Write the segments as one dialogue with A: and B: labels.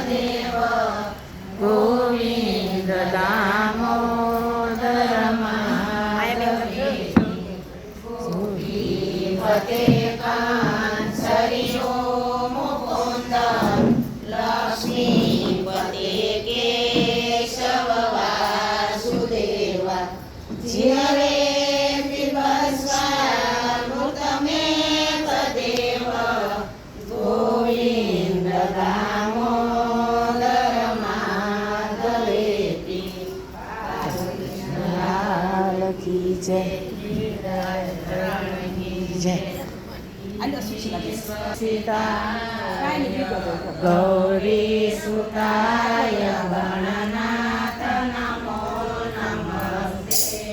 A: દેવ ગોવિંદ દામોદર પતે કાંસરી મુકુંદ લક્ષ્મી પતે કેશવ વાસુદેવા જીરે દેવ ગોવિંદ દામોદર માધવેતી લાલ કી જય જય સીતા ગૌરી સુતાય ગણનાથ નમો નમસ્તે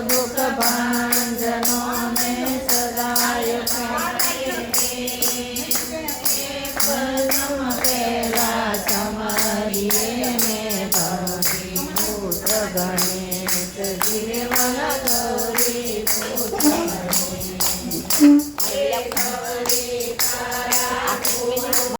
A: દુઃખ ભાંજનો ને સદાય પેલા સમરીએ ને પુત્ર ગણે